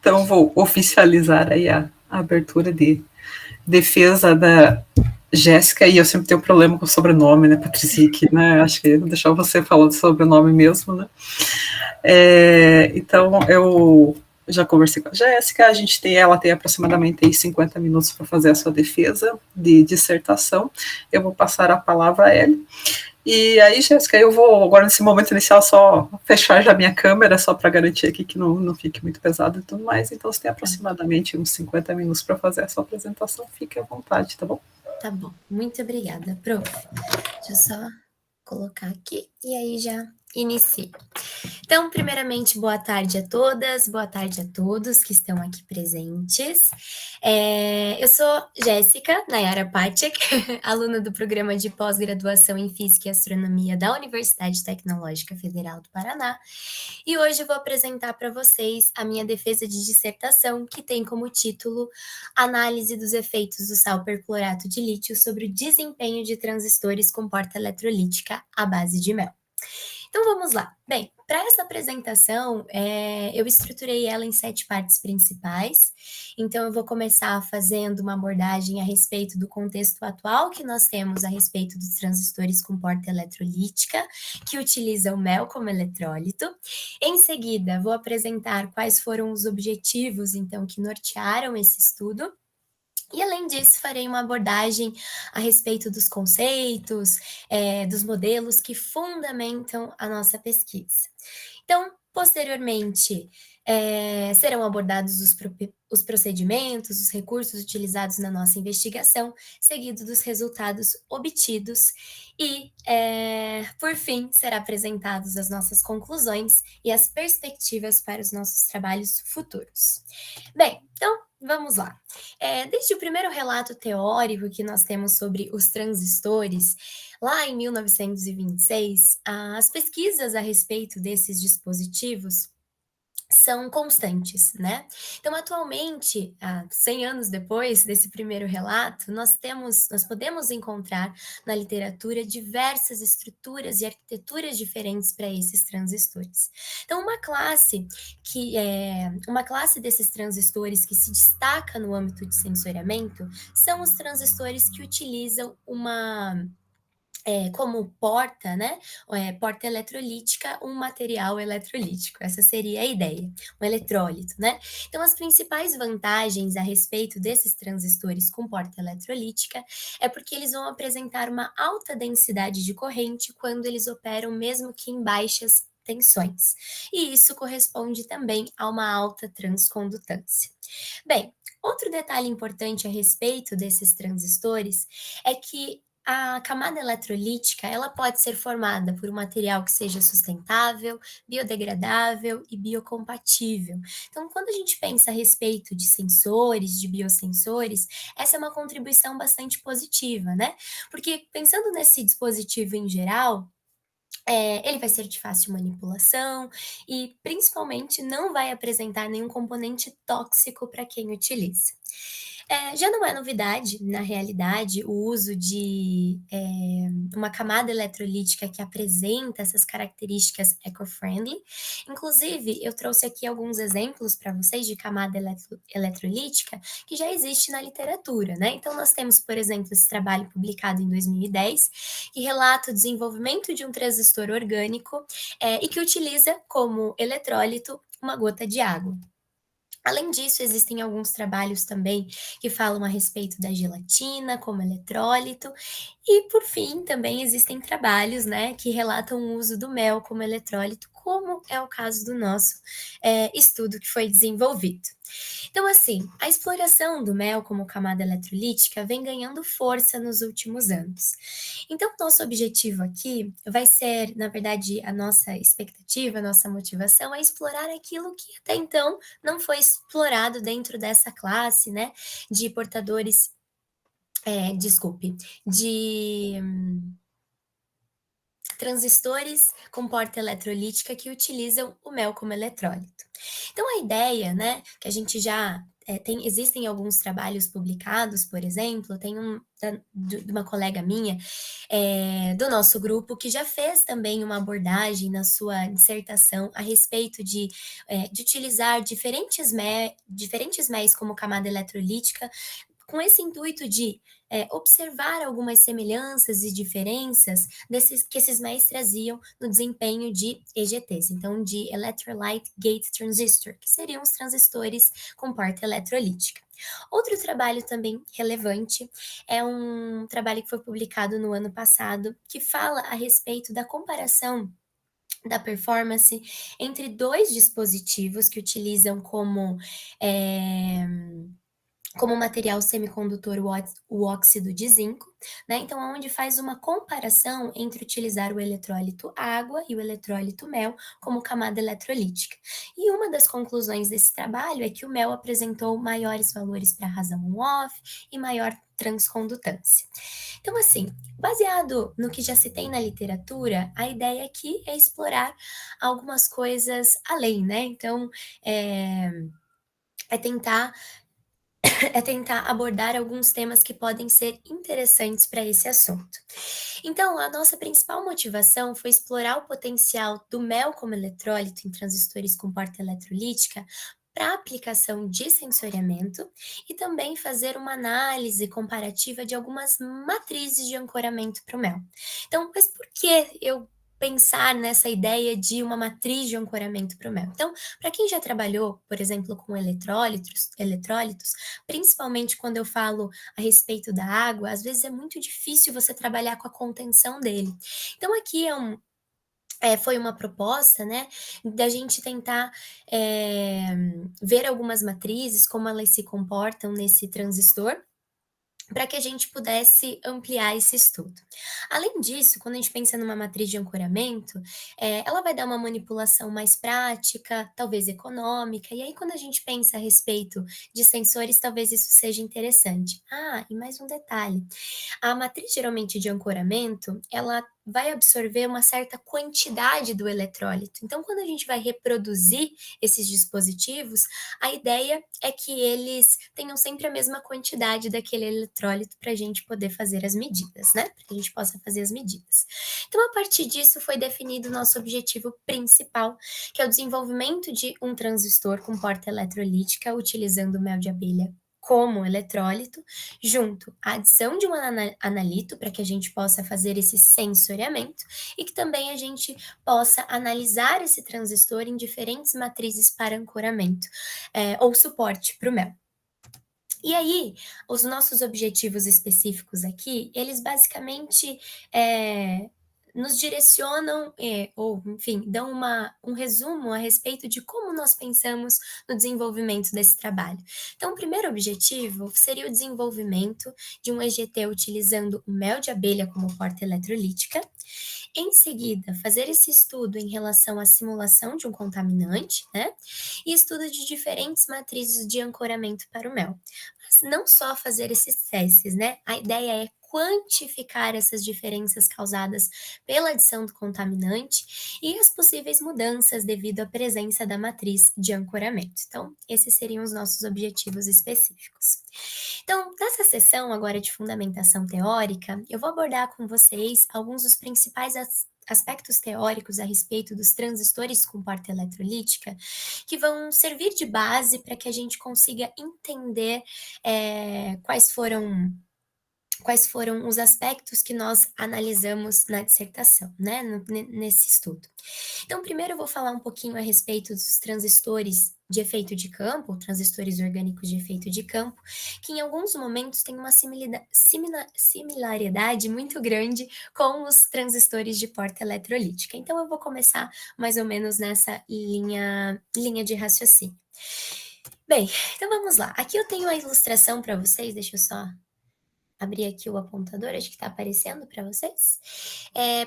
Então, vou oficializar aí a abertura de defesa da Jéssica, e eu sempre tenho problema com o sobrenome, né, Patrick, né? Acho que vou deixar você falar do sobrenome mesmo, né? Então, eu já conversei com a Jéssica, ela tem aproximadamente aí 50 minutos para fazer a sua defesa de dissertação. Eu vou passar a palavra a ela. E aí, Jéssica, eu vou agora nesse momento inicial só fechar já minha câmera, só para garantir aqui que não fique muito pesado e tudo mais. Então, você tem aproximadamente uns 50 minutos para fazer a sua apresentação. Fique à vontade, tá bom? Tá bom, muito obrigada, prof. Deixa eu só colocar aqui e aí já inicio. Então, primeiramente, boa tarde a todas, boa tarde a todos que estão aqui presentes. Eu sou Jéssica Nayara Patek, aluna do programa de pós-graduação em Física e Astronomia da Universidade Tecnológica Federal do Paraná, e hoje eu vou apresentar para vocês a minha defesa de dissertação, que tem como título Análise dos efeitos do sal perclorato de lítio sobre o desempenho de transistores com porta eletrolítica à base de mel. Então vamos lá. Bem, para essa apresentação, eu estruturei ela em 7 partes principais. Então eu vou começar fazendo uma abordagem a respeito do contexto atual que nós temos a respeito dos transistores com porta eletrolítica, que utilizam mel como eletrólito. Em seguida, vou apresentar quais foram os objetivos, então, que nortearam esse estudo. E, além disso, farei uma abordagem a respeito dos conceitos, dos modelos que fundamentam a nossa pesquisa. Então, posteriormente, serão abordados os procedimentos, os recursos utilizados na nossa investigação, seguido dos resultados obtidos e, por fim, serão apresentadas as nossas conclusões e as perspectivas para os nossos trabalhos futuros. Bem, então, vamos lá. Desde o primeiro relato teórico que nós temos sobre os transistores, lá em 1926, as pesquisas a respeito desses dispositivos são constantes, né? Então, atualmente, 100 anos depois desse primeiro relato, nós podemos encontrar na literatura diversas estruturas e arquiteturas diferentes para esses transistores. Então, uma classe desses transistores que se destaca no âmbito de sensoriamento são os transistores que utilizam como porta, né? Porta eletrolítica, um material eletrolítico. Essa seria a ideia, um eletrólito, né? Então, as principais vantagens a respeito desses transistores com porta eletrolítica é porque eles vão apresentar uma alta densidade de corrente quando eles operam mesmo que em baixas tensões. E isso corresponde também a uma alta transcondutância. Bem, outro detalhe importante a respeito desses transistores é que a camada eletrolítica, ela pode ser formada por um material que seja sustentável, biodegradável e biocompatível. Então, quando a gente pensa a respeito de sensores, de biosensores, essa é uma contribuição bastante positiva, né? Porque pensando nesse dispositivo em geral, ele vai ser de fácil manipulação e, principalmente, não vai apresentar nenhum componente tóxico para quem utiliza. Já não é novidade, na realidade, o uso de uma camada eletrolítica que apresenta essas características eco-friendly. Inclusive, eu trouxe aqui alguns exemplos para vocês de camada eletrolítica que já existe na literatura, né? Então, nós temos, por exemplo, esse trabalho publicado em 2010, que relata o desenvolvimento de um transistor orgânico e que utiliza como eletrólito uma gota de água. Além disso, existem alguns trabalhos também que falam a respeito da gelatina como eletrólito, e por fim, também existem trabalhos, né, que relatam o uso do mel como eletrólito, como é o caso do nosso estudo que foi desenvolvido. Então, assim, a exploração do mel como camada eletrolítica vem ganhando força nos últimos anos. Então, nosso objetivo aqui vai ser, na verdade, a nossa expectativa, a nossa motivação é explorar aquilo que até então não foi explorado dentro dessa classe, né, de portadores, de transistores com porta eletrolítica que utilizam o mel como eletrólito. Então, a ideia, né, que a gente já existem alguns trabalhos publicados, por exemplo, tem de uma colega minha, do nosso grupo, que já fez também uma abordagem na sua dissertação a respeito de utilizar diferentes méis como camada eletrolítica, com esse intuito de observar algumas semelhanças e diferenças que esses méis traziam no desempenho de EGTs, então de Electrolyte Gate Transistor, que seriam os transistores com porta eletrolítica. Outro trabalho também relevante é um trabalho que foi publicado no ano passado, que fala a respeito da comparação da performance entre dois dispositivos que utilizam eh, como material semicondutor o óxido de zinco, né? Então, onde faz uma comparação entre utilizar o eletrólito água e o eletrólito mel como camada eletrolítica. E uma das conclusões desse trabalho é que o mel apresentou maiores valores para razão on-off e maior transcondutância. Então, assim, baseado no que já se tem na literatura, a ideia aqui é explorar algumas coisas além, né? Então, é tentar é tentar abordar alguns temas que podem ser interessantes para esse assunto. Então, a nossa principal motivação foi explorar o potencial do mel como eletrólito em transistores com porta eletrolítica para aplicação de sensoriamento e também fazer uma análise comparativa de algumas matrizes de ancoramento para o mel. Então, mas por que eu pensar nessa ideia de uma matriz de ancoramento para o mel? Então, para quem já trabalhou, por exemplo, com eletrólitos, principalmente quando eu falo a respeito da água, às vezes é muito difícil você trabalhar com a contenção dele. Então, aqui foi uma proposta, né, da gente tentar ver algumas matrizes, como elas se comportam nesse transistor, para que a gente pudesse ampliar esse estudo. Além disso, quando a gente pensa numa matriz de ancoramento, ela vai dar uma manipulação mais prática, talvez econômica, e aí quando a gente pensa a respeito de sensores, talvez isso seja interessante. Ah, e mais um detalhe, a matriz geralmente de ancoramento, ela vai absorver uma certa quantidade do eletrólito. Então, quando a gente vai reproduzir esses dispositivos, a ideia é que eles tenham sempre a mesma quantidade daquele eletrólito para a gente poder fazer as medidas, né? Para que a gente possa fazer as medidas. Então, a partir disso, foi definido o nosso objetivo principal, que é o desenvolvimento de um transistor com porta eletrolítica utilizando mel de abelha como eletrólito, junto à adição de um analito para que a gente possa fazer esse sensoriamento e que também a gente possa analisar esse transistor em diferentes matrizes para ancoramento ou suporte para o mel. E aí, os nossos objetivos específicos aqui, eles basicamente nos direcionam, ou enfim, dão um resumo a respeito de como nós pensamos no desenvolvimento desse trabalho. Então, o primeiro objetivo seria o desenvolvimento de um EGT utilizando o mel de abelha como porta eletrolítica. Em seguida, fazer esse estudo em relação à simulação de um contaminante, né? E estudo de diferentes matrizes de ancoramento para o mel. Mas não só fazer esses testes, né? A ideia é quantificar essas diferenças causadas pela adição do contaminante e as possíveis mudanças devido à presença da matriz de ancoramento. Então, esses seriam os nossos objetivos específicos. Então, nessa sessão agora de fundamentação teórica, eu vou abordar com vocês alguns dos principais aspectos teóricos a respeito dos transistores com porta eletrolítica, que vão servir de base para que a gente consiga entender quais foram os aspectos que nós analisamos na dissertação, né, nesse estudo. Então, primeiro eu vou falar um pouquinho a respeito dos transistores de efeito de campo, transistores orgânicos de efeito de campo, que em alguns momentos têm uma similaridade muito grande com os transistores de porta eletrolítica. Então, eu vou começar mais ou menos nessa linha de raciocínio. Bem, então vamos lá. Aqui eu tenho a ilustração para vocês, deixa eu só abrir aqui o apontador, acho que está aparecendo para vocês,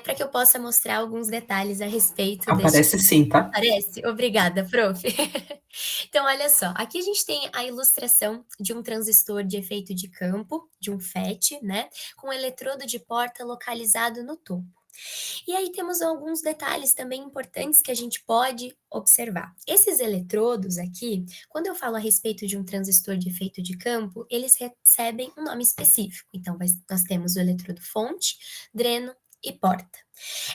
para que eu possa mostrar alguns detalhes a respeito Aparece sim, tá? Aparece? Obrigada, prof. Então, olha só, aqui a gente tem a ilustração de um transistor de efeito de campo, de um FET, né, com um eletrodo de porta localizado no topo. E aí temos alguns detalhes também importantes que a gente pode observar. Esses eletrodos aqui, quando eu falo a respeito de um transistor de efeito de campo, eles recebem um nome específico. Então, nós temos o eletrodo fonte, dreno e porta.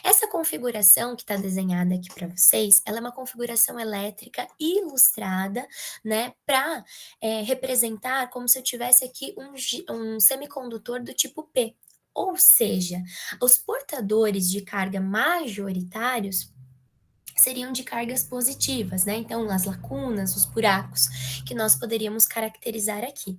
Essa configuração que está desenhada aqui para vocês, ela é uma configuração elétrica ilustrada, né, para representar como se eu tivesse aqui um semicondutor do tipo P. Ou seja, os portadores de carga majoritários seriam de cargas positivas, né? Então, as lacunas, os buracos que nós poderíamos caracterizar aqui.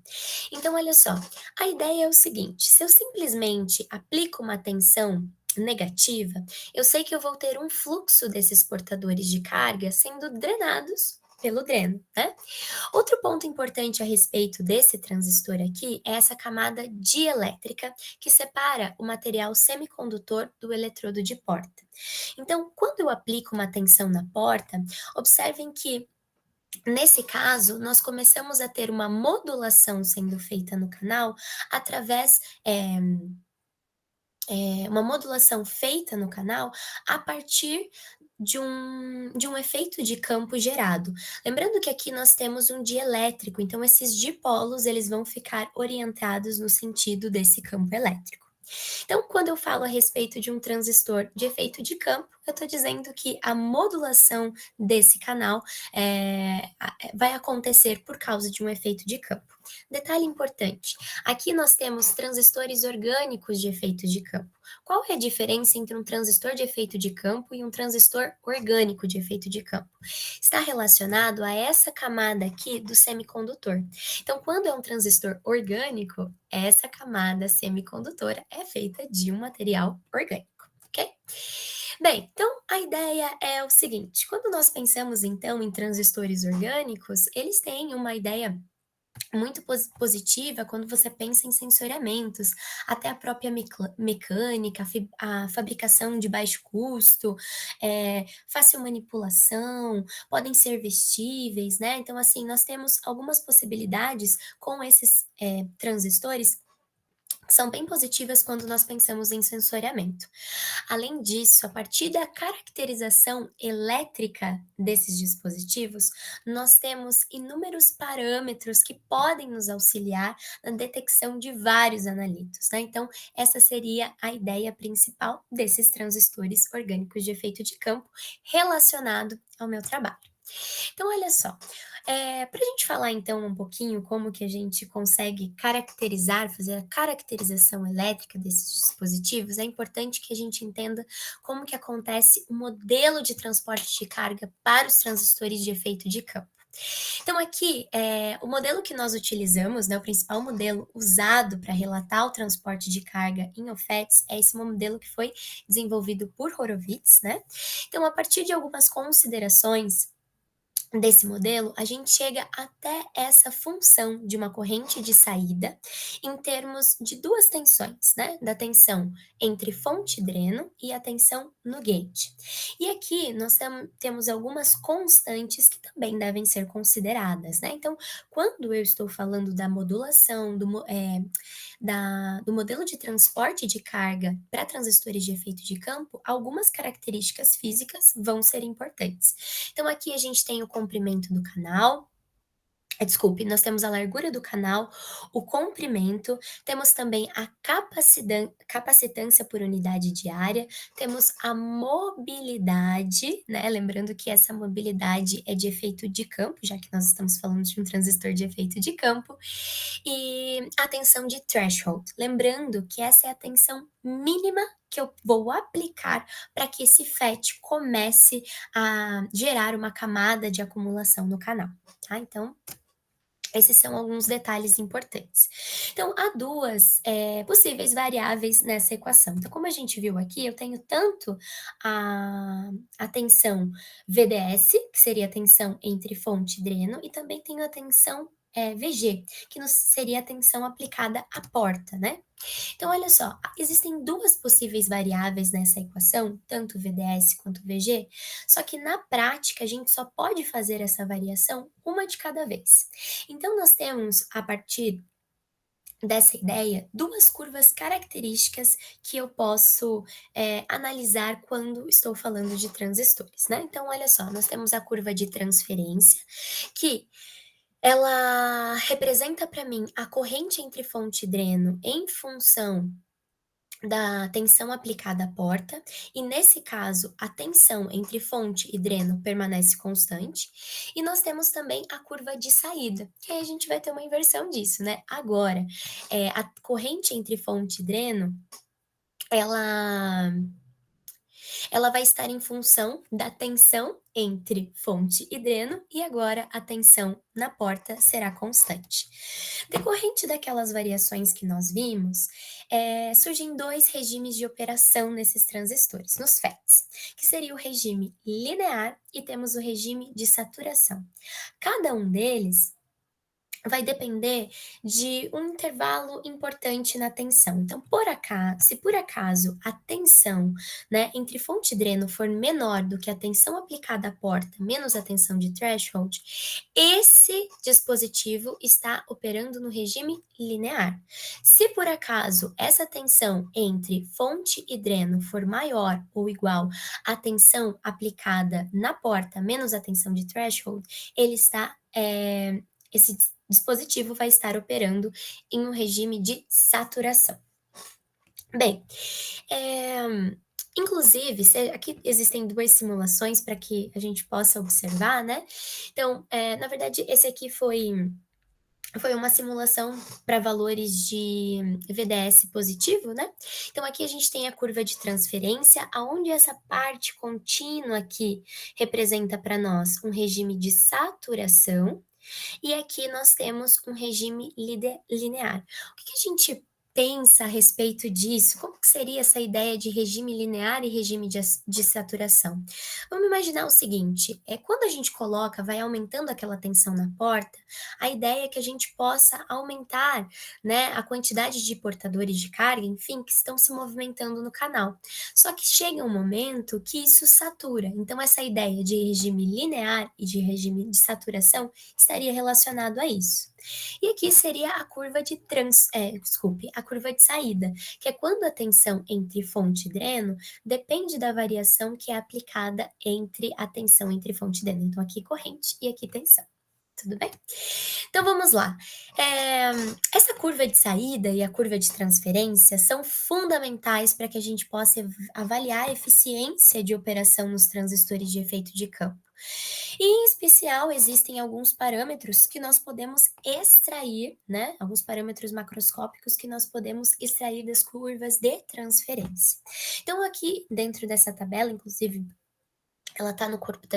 Então, olha só, a ideia é o seguinte: se eu simplesmente aplico uma tensão negativa, eu sei que eu vou ter um fluxo desses portadores de carga sendo drenados pelo dreno, né? Outro ponto importante a respeito desse transistor aqui é essa camada dielétrica que separa o material semicondutor do eletrodo de porta. Então, quando eu aplico uma tensão na porta, observem que nesse caso, nós começamos a ter uma modulação sendo feita no canal através uma modulação feita no canal a partir de um efeito de campo gerado. Lembrando que aqui nós temos um dielétrico, então esses dipolos eles vão ficar orientados no sentido desse campo elétrico. Então, quando eu falo a respeito de um transistor de efeito de campo, eu estou dizendo que a modulação desse canal vai acontecer por causa de um efeito de campo. Detalhe importante: aqui nós temos transistores orgânicos de efeito de campo. Qual é a diferença entre um transistor de efeito de campo e um transistor orgânico de efeito de campo? Está relacionado a essa camada aqui do semicondutor. Então, quando é um transistor orgânico, essa camada semicondutora é feita de um material orgânico, ok? Bem, então a ideia é o seguinte: quando nós pensamos então em transistores orgânicos, eles têm uma ideia muito positiva quando você pensa em sensoriamentos, até a própria mecânica, a fabricação de baixo custo, fácil manipulação, podem ser vestíveis, né? Então, assim, nós temos algumas possibilidades com esses transistores que são bem positivas quando nós pensamos em sensoriamento. Além disso, a partir da caracterização elétrica desses dispositivos, nós temos inúmeros parâmetros que podem nos auxiliar na detecção de vários analitos, né? Então, essa seria a ideia principal desses transistores orgânicos de efeito de campo relacionado ao meu trabalho. Então, olha só, para a gente falar então um pouquinho como que a gente consegue caracterizar, fazer a caracterização elétrica desses dispositivos, é importante que a gente entenda como que acontece o modelo de transporte de carga para os transistores de efeito de campo. Então, aqui, o modelo que nós utilizamos, né, o principal modelo usado para relatar o transporte de carga em OFETs é esse modelo que foi desenvolvido por Horowitz, né? Então, a partir de algumas considerações desse modelo, a gente chega até essa função de uma corrente de saída em termos de duas tensões, né? Da tensão entre fonte e dreno e a tensão no gate. E aqui nós temos algumas constantes que também devem ser consideradas, né? Então, quando eu estou falando da modulação, do modelo de transporte de carga para transistores de efeito de campo, algumas características físicas vão ser importantes. Então, aqui a gente tem o comprimento do canal. Desculpe, nós temos a largura do canal, o comprimento, temos também a capacitância por unidade de área, temos a mobilidade, né? Lembrando que essa mobilidade é de efeito de campo, já que nós estamos falando de um transistor de efeito de campo, e a tensão de threshold. Lembrando que essa é a tensão mínima que eu vou aplicar para que esse FET comece a gerar uma camada de acumulação no canal, tá? Então, esses são alguns detalhes importantes. Então, há duas possíveis variáveis nessa equação. Então, como a gente viu aqui, eu tenho tanto a tensão VDS, que seria a tensão entre fonte e dreno, e também tenho a tensão VG, que seria a tensão aplicada à porta, né? Então, olha só, existem duas possíveis variáveis nessa equação, tanto VDS quanto VG, só que na prática a gente só pode fazer essa variação uma de cada vez. Então, nós temos, a partir dessa ideia duas curvas características que eu posso analisar quando estou falando de transistores, né? Então, olha só, nós temos a curva de transferência, que ela representa para mim a corrente entre fonte e dreno em função da tensão aplicada à porta, e nesse caso, a tensão entre fonte e dreno permanece constante, e nós temos também a curva de saída, que aí a gente vai ter uma inversão disso, né? Agora, a corrente entre fonte e dreno, ela ela vai estar em função da tensão entre fonte e dreno, e agora a tensão na porta será constante. Decorrente daquelas variações que nós vimos, surgem dois regimes de operação nesses transistores, nos FETs, que seria o regime linear e temos o regime de saturação. Cada um deles vai depender de um intervalo importante na tensão. Então, se por acaso a tensão, né, entre fonte e dreno for menor do que a tensão aplicada à porta menos a tensão de threshold, esse dispositivo está operando no regime linear. Se por acaso essa tensão entre fonte e dreno for maior ou igual à tensão aplicada na porta menos a tensão de threshold, ele está esse dispositivo vai estar operando em um regime de saturação. Bem, inclusive, aqui existem duas simulações para que a gente possa observar, né? Então, na verdade, esse aqui foi uma simulação para valores de VDS positivo, né? Então, aqui a gente tem a curva de transferência, aonde essa parte contínua aqui representa para nós um regime de saturação, e aqui nós temos um regime linear. O que a gente pensa a respeito disso? Como que seria essa ideia de regime linear e regime de saturação? Vamos imaginar o seguinte, quando a gente coloca, vai aumentando aquela tensão na porta, a ideia é que a gente possa aumentar, né, a quantidade de portadores de carga, enfim, que estão se movimentando no canal. Só que chega um momento que isso satura. Então, essa ideia de regime linear e de regime de saturação estaria relacionado a isso. E aqui seria a curva de a curva de saída, que é quando a tensão entre fonte e dreno depende da variação que é aplicada entre a tensão entre fonte e dreno. Então, aqui corrente e aqui tensão. Tudo bem? Então vamos lá. Essa curva de saída e a curva de transferência são fundamentais para que a gente possa avaliar a eficiência de operação nos transistores de efeito de campo. E, em especial, existem alguns parâmetros que nós podemos extrair, né? Alguns parâmetros macroscópicos que nós podemos extrair das curvas de transferência. Então, aqui dentro dessa tabela, inclusive, ela está no corpo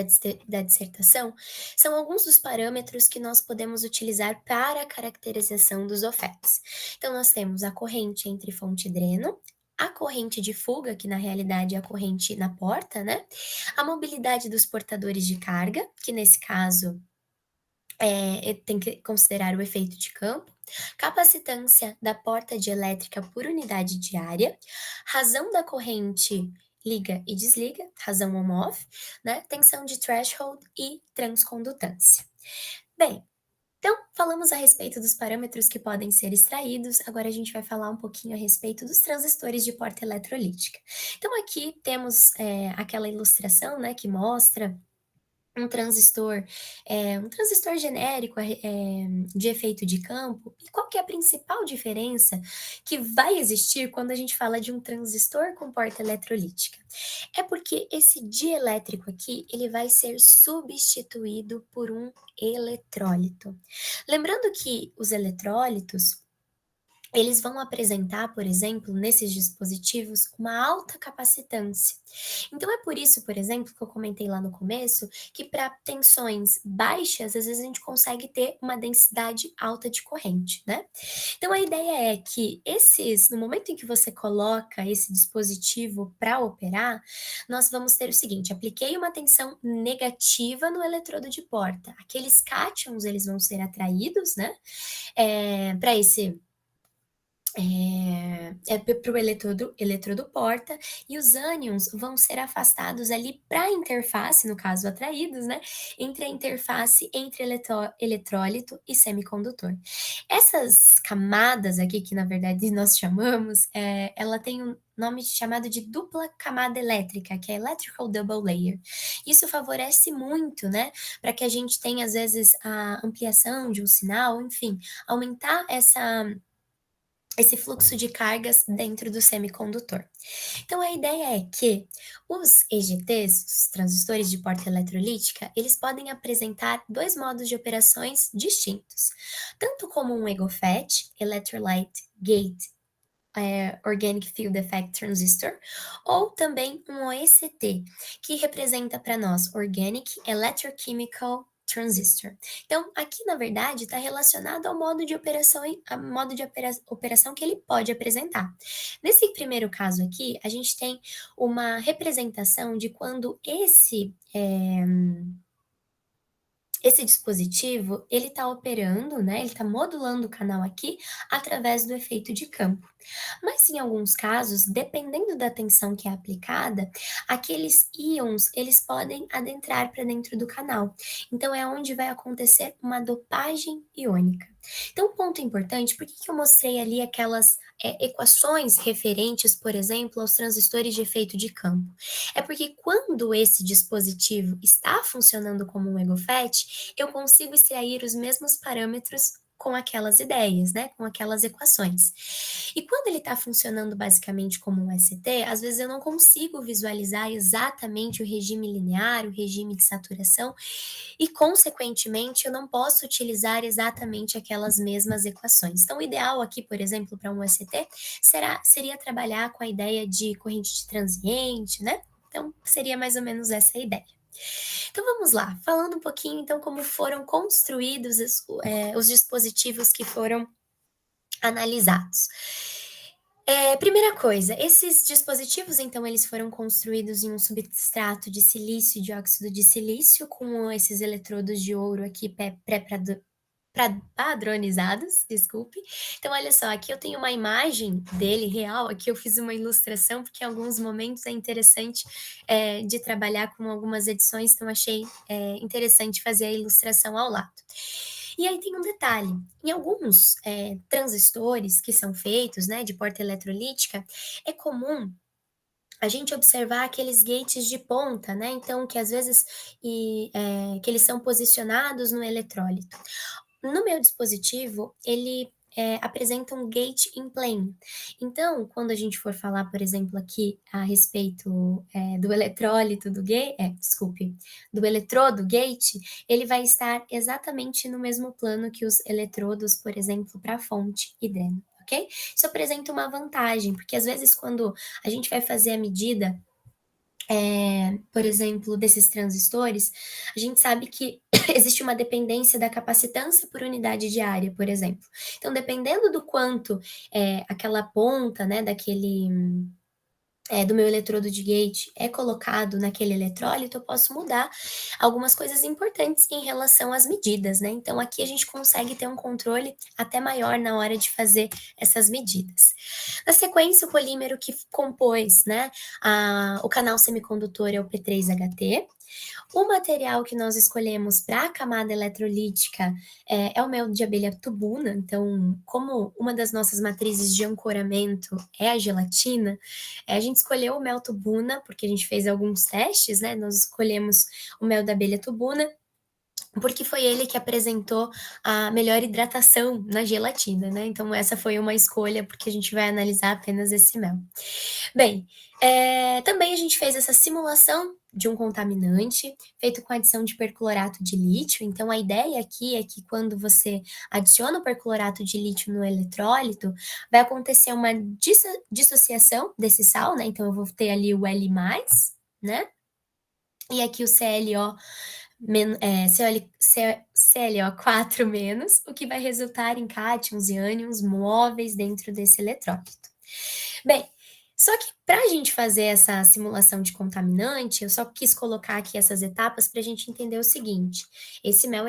da dissertação, são alguns dos parâmetros que nós podemos utilizar para a caracterização dos OFETs. Então, nós temos a corrente entre fonte e dreno, a corrente de fuga, que na realidade é a corrente na porta, né? A mobilidade dos portadores de carga, que nesse caso tem que considerar o efeito de campo, capacitância da porta de elétrica por unidade diária, razão da corrente liga e desliga, razão on-off, né? Tensão de threshold e transcondutância. Bem, então, falamos a respeito dos parâmetros que podem ser extraídos, agora a gente vai falar um pouquinho a respeito dos transistores de porta eletrolítica. Então, aqui temos aquela ilustração, né, que mostra um transistor genérico de efeito de campo. E qual que é a principal diferença que vai existir quando a gente fala de um transistor com porta eletrolítica? É porque esse dielétrico aqui, ele vai ser substituído por um eletrólito. Lembrando que os eletrólitos, eles vão apresentar, por exemplo, nesses dispositivos, uma alta capacitância. Então, é por isso, por exemplo, que eu comentei lá no começo, que para tensões baixas, às vezes a gente consegue ter uma densidade alta de corrente, né? Então, a ideia é que no momento em que você coloca esse dispositivo para operar, nós vamos ter o seguinte, apliquei uma tensão negativa no eletrodo de porta. Aqueles cátions, eles vão ser atraídos, né? Para para o eletrodo porta, e os ânions vão ser afastados ali para a interface, no caso atraídos, né, entre a interface entre eletrólito e semicondutor. Essas camadas aqui, que na verdade nós chamamos, ela tem um nome chamado de dupla camada elétrica, que é Electrical Double Layer. Isso favorece muito, né, para que a gente tenha, às vezes, a ampliação de um sinal, enfim, aumentar esse fluxo de cargas dentro do semicondutor. Então, a ideia é que os EGTs, os transistores de porta eletrolítica, eles podem apresentar dois modos de operações distintos, tanto como um EGOFET, Electrolyte Gate Organic Field Effect Transistor, ou também um OECT, que representa para nós Organic Electrochemical Transistor. Então, aqui na verdade está relacionado ao modo de operação que ele pode apresentar. Nesse primeiro caso aqui, a gente tem uma representação de quando esse dispositivo, ele está operando, né? Ele está modulando o canal aqui através do efeito de campo. Mas em alguns casos, dependendo da tensão que é aplicada, aqueles íons, eles podem adentrar para dentro do canal. Então é onde vai acontecer uma dopagem iônica. Então, um ponto importante, por que eu mostrei ali aquelas equações referentes, por exemplo, aos transistores de efeito de campo? É porque quando esse dispositivo está funcionando como um EGOFET, eu consigo extrair os mesmos parâmetros com aquelas ideias, né? Com aquelas equações. E quando ele está funcionando basicamente como um ST, às vezes eu não consigo visualizar exatamente o regime linear, o regime de saturação, e, consequentemente, eu não posso utilizar exatamente aquelas mesmas equações. Então, o ideal aqui, por exemplo, para um ST, seria trabalhar com a ideia de corrente de transiente, né? Então, seria mais ou menos essa a ideia. Então, vamos lá, falando um pouquinho, então, como foram construídos os dispositivos que foram analisados. Primeira coisa, esses dispositivos, então, eles foram construídos em um substrato de silício, dióxido de silício, com esses eletrodos de ouro aqui padronizados, desculpe. Então, olha só, aqui eu tenho uma imagem dele real, aqui eu fiz uma ilustração, porque em alguns momentos é interessante de trabalhar com algumas edições, então achei interessante fazer a ilustração ao lado. E aí tem um detalhe, em alguns transistores que são feitos, né, de porta eletrolítica, é comum a gente observar aqueles gates de ponta, né, então que às vezes que eles são posicionados no eletrólito. No meu dispositivo, ele apresenta um gate in plane. Então, quando a gente for falar, por exemplo, aqui a respeito do eletrólito do eletrodo gate, ele vai estar exatamente no mesmo plano que os eletrodos, por exemplo, para fonte e dreno, ok? Isso apresenta uma vantagem, porque às vezes quando a gente vai fazer a medida por exemplo, desses transistores, a gente sabe que existe uma dependência da capacitância por unidade de área, por exemplo. Então, dependendo do quanto aquela ponta, né, do meu eletrodo de gate é colocado naquele eletrólito, eu posso mudar algumas coisas importantes em relação às medidas, né? Então, aqui a gente consegue ter um controle até maior na hora de fazer essas medidas. Na sequência, o polímero que compôs, né, o canal semicondutor é o P3HT. O material que nós escolhemos para a camada eletrolítica é o mel de abelha tubuna. Então, como uma das nossas matrizes de ancoramento é a gelatina, a gente escolheu o mel tubuna, porque a gente fez alguns testes, né? Nós escolhemos o mel da abelha tubuna, porque foi ele que apresentou a melhor hidratação na gelatina, né? Então, essa foi uma escolha, porque a gente vai analisar apenas esse mel. Bem, também a gente fez essa simulação de um contaminante feito com adição de perclorato de lítio. Então, a ideia aqui é que quando você adiciona o perclorato de lítio no eletrólito, vai acontecer uma dissociação desse sal, né? Então, eu vou ter ali o L+, né? E aqui o ClO4-, o que vai resultar em cátions e ânions móveis dentro desse eletrólito. Bem, só que Para a gente fazer essa simulação de contaminante, eu só quis colocar aqui essas etapas para a gente entender o seguinte: esse mel,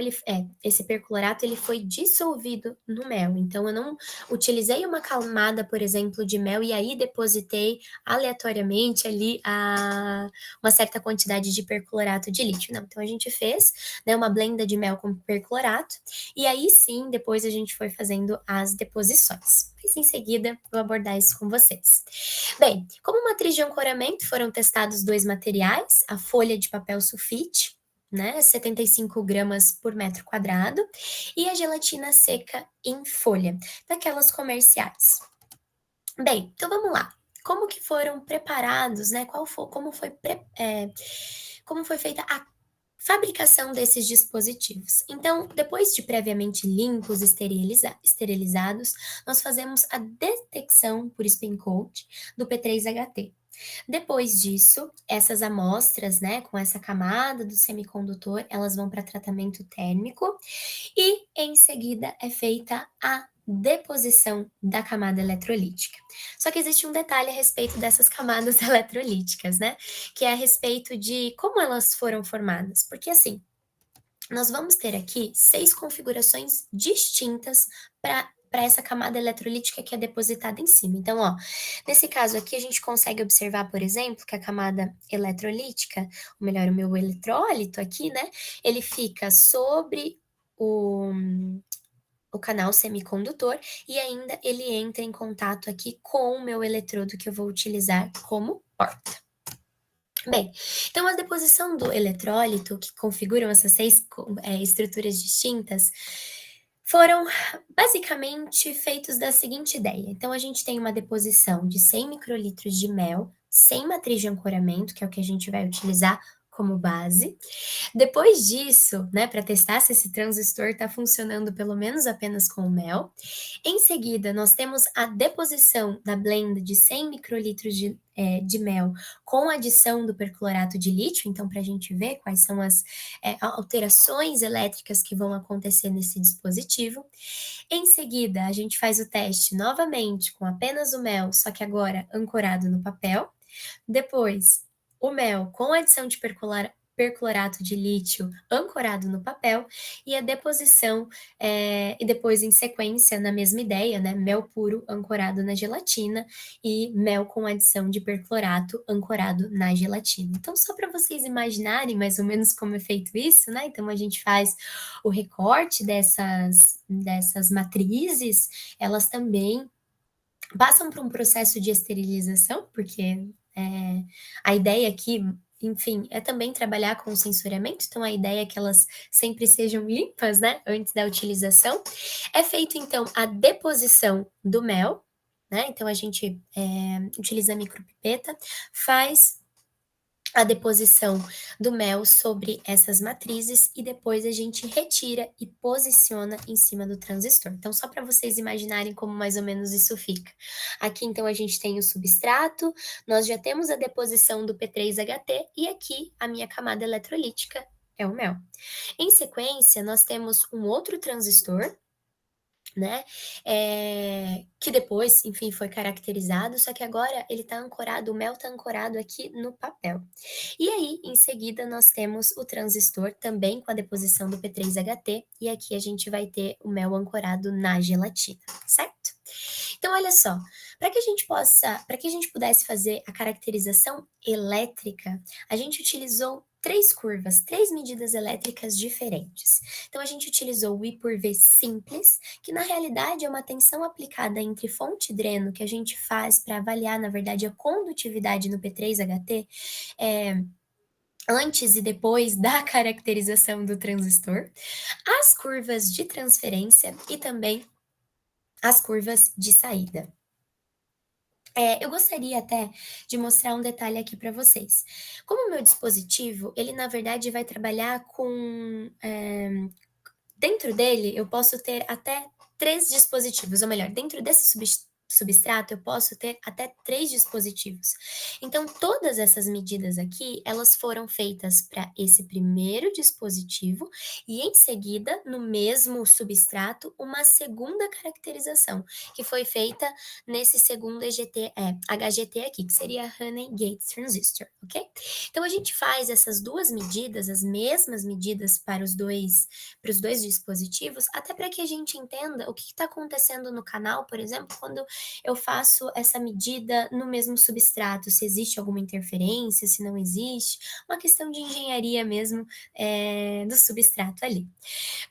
esse perclorato, ele foi dissolvido no mel. Então, eu não utilizei uma camada, por exemplo, de mel e aí depositei aleatoriamente ali uma certa quantidade de perclorato de lítio. Não, então a gente fez, né, uma blenda de mel com perclorato e aí sim, depois a gente foi fazendo as deposições. Mas em seguida, eu vou abordar isso com vocês. Bem, como matriz de ancoramento foram testados dois materiais, a folha de papel sulfite, né, 75 gramas por metro quadrado, e a gelatina seca em folha, daquelas comerciais. Bem, então vamos lá. Como que foram preparados, né? Como foi feita a fabricação desses dispositivos. Então, depois de previamente limpos e esterilizados, nós fazemos a detecção por spin coat do P3HT. Depois disso, essas amostras, né, com essa camada do semicondutor, elas vão para tratamento térmico e em seguida é feita a deposição da camada eletrolítica. Só que existe um detalhe a respeito dessas camadas eletrolíticas, né? Que é a respeito de como elas foram formadas. Porque assim, nós vamos ter aqui 6 configurações distintas para essa camada eletrolítica que é depositada em cima. Então, ó, nesse caso aqui, a gente consegue observar, por exemplo, que a camada eletrolítica, ou melhor, o meu eletrólito aqui, né, ele fica sobre o canal semicondutor e ainda ele entra em contato aqui com o meu eletrodo que eu vou utilizar como porta. Bem, então a deposição do eletrólito, que configuram essas 6 estruturas distintas, foram basicamente feitos da seguinte ideia. Então, a gente tem uma deposição de 100 microlitros de mel, sem matriz de ancoramento, que é o que a gente vai utilizar como base. Depois disso, né, para testar se esse transistor está funcionando pelo menos apenas com o mel. Em seguida, nós temos a deposição da blend de 100 microlitros de mel com adição do perclorato de lítio, então para a gente ver quais são as alterações elétricas que vão acontecer nesse dispositivo. Em seguida, a gente faz o teste novamente com apenas o mel, só que agora ancorado no papel. Depois, o mel com adição de perclorato de lítio ancorado no papel e a deposição, e depois em sequência, na mesma ideia, né, mel puro ancorado na gelatina e mel com adição de perclorato ancorado na gelatina. Então, só para vocês imaginarem mais ou menos como é feito isso, né, então a gente faz o recorte dessas matrizes, elas também passam por um processo de esterilização, porque a ideia aqui, enfim, é também trabalhar com o sensoriamento, então a ideia é que elas sempre sejam limpas, né, antes da utilização. É feito, então, a deposição do mel, né, então a gente utiliza a micropipeta, faz a deposição do mel sobre essas matrizes e depois a gente retira e posiciona em cima do transistor. Então, só para vocês imaginarem como mais ou menos isso fica. Aqui, então, a gente tem o substrato, nós já temos a deposição do P3HT e aqui a minha camada eletrolítica é o mel. Em sequência, nós temos um outro transistor, né? Que depois, enfim, foi caracterizado, só que agora ele está ancorado, o mel está ancorado aqui no papel. E aí, em seguida, nós temos o transistor também com a deposição do P3HT, e aqui a gente vai ter o mel ancorado na gelatina, certo? Então, olha só, para que a gente pudesse fazer a caracterização elétrica, a gente utilizou 3 medidas elétricas diferentes. Então, a gente utilizou o I por V simples, que na realidade é uma tensão aplicada entre fonte e dreno que a gente faz para avaliar, na verdade, a condutividade no P3HT, antes e depois da caracterização do transistor, as curvas de transferência e também as curvas de saída. Eu gostaria até de mostrar um detalhe aqui para vocês. Como o meu dispositivo, ele na verdade vai trabalhar com... dentro dele, eu posso ter até 3 dispositivos, ou melhor, dentro desse substrato, eu posso ter até 3 dispositivos. Então, todas essas medidas aqui, elas foram feitas para esse primeiro dispositivo e, em seguida, no mesmo substrato, uma segunda caracterização, que foi feita nesse segundo HGT aqui, que seria Honey Gate Transistor, ok? Então, a gente faz essas duas medidas, as mesmas medidas para os dois dispositivos, até para que a gente entenda o que está acontecendo no canal, por exemplo, quando eu faço essa medida no mesmo substrato, se existe alguma interferência, se não existe, uma questão de engenharia mesmo do substrato ali.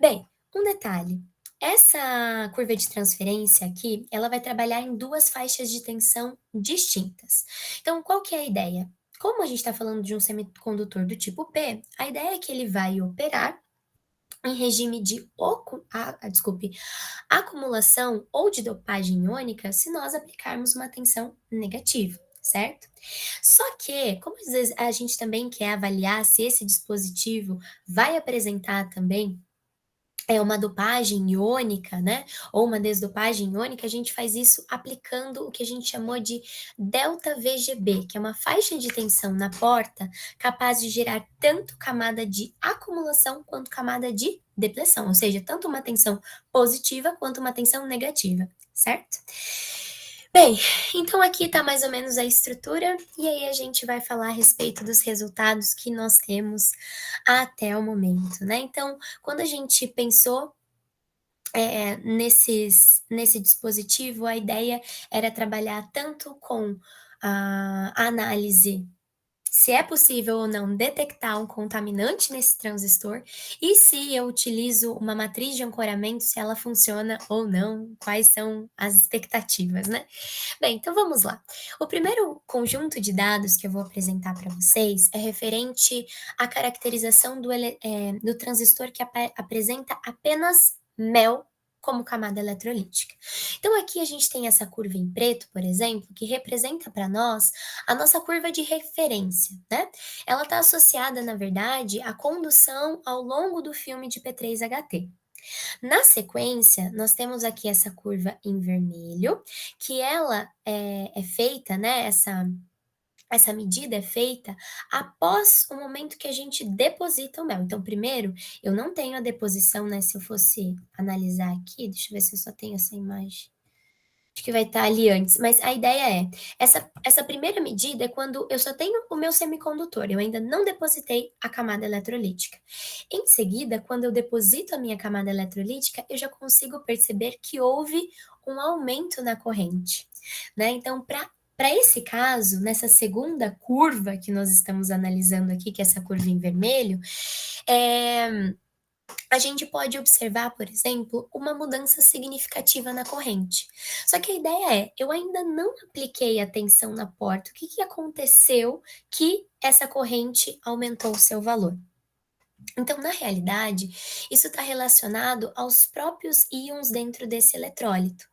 Bem, um detalhe. Essa curva de transferência aqui, ela vai trabalhar em duas faixas de tensão distintas. Então, qual que é a ideia? Como a gente está falando de um semicondutor do tipo P, a ideia é que ele vai operar em regime de acumulação ou de dopagem iônica se nós aplicarmos uma tensão negativa, certo? Só que, como às vezes a gente também quer avaliar se esse dispositivo vai apresentar também uma dopagem iônica, né? Ou uma desdopagem iônica, a gente faz isso aplicando o que a gente chamou de delta VGB, que é uma faixa de tensão na porta capaz de gerar tanto camada de acumulação quanto camada de depressão, ou seja, tanto uma tensão positiva quanto uma tensão negativa, certo? Bem, então aqui está mais ou menos a estrutura, e aí a gente vai falar a respeito dos resultados que nós temos até o momento, né? Então, quando a gente pensou nesse dispositivo, a ideia era trabalhar tanto com a análise se é possível ou não detectar um contaminante nesse transistor e se eu utilizo uma matriz de ancoramento, se ela funciona ou não, quais são as expectativas, né? Bem, então vamos lá. O primeiro conjunto de dados que eu vou apresentar para vocês é referente à caracterização do transistor que apresenta apenas mel como camada eletrolítica. Então aqui a gente tem essa curva em preto, por exemplo, que representa para nós a nossa curva de referência, né? Ela está associada, na verdade, à condução ao longo do filme de P3HT. Na sequência, nós temos aqui essa curva em vermelho, que ela é feita, né? Essa medida é feita após o momento que a gente deposita o mel. Então, primeiro, eu não tenho a deposição, né? Se eu fosse analisar aqui, deixa eu ver se eu só tenho essa imagem. Acho que vai estar ali antes, mas a ideia é, essa primeira medida é quando eu só tenho o meu semicondutor, eu ainda não depositei a camada eletrolítica. Em seguida, quando eu deposito a minha camada eletrolítica, eu já consigo perceber que houve um aumento na corrente, né? Então, para esse caso, nessa segunda curva que nós estamos analisando aqui, que é essa curva em vermelho, a gente pode observar, por exemplo, uma mudança significativa na corrente. Só que a ideia é, eu ainda não apliquei a tensão na porta. O que aconteceu que essa corrente aumentou o seu valor? Então, na realidade, isso está relacionado aos próprios íons dentro desse eletrólito.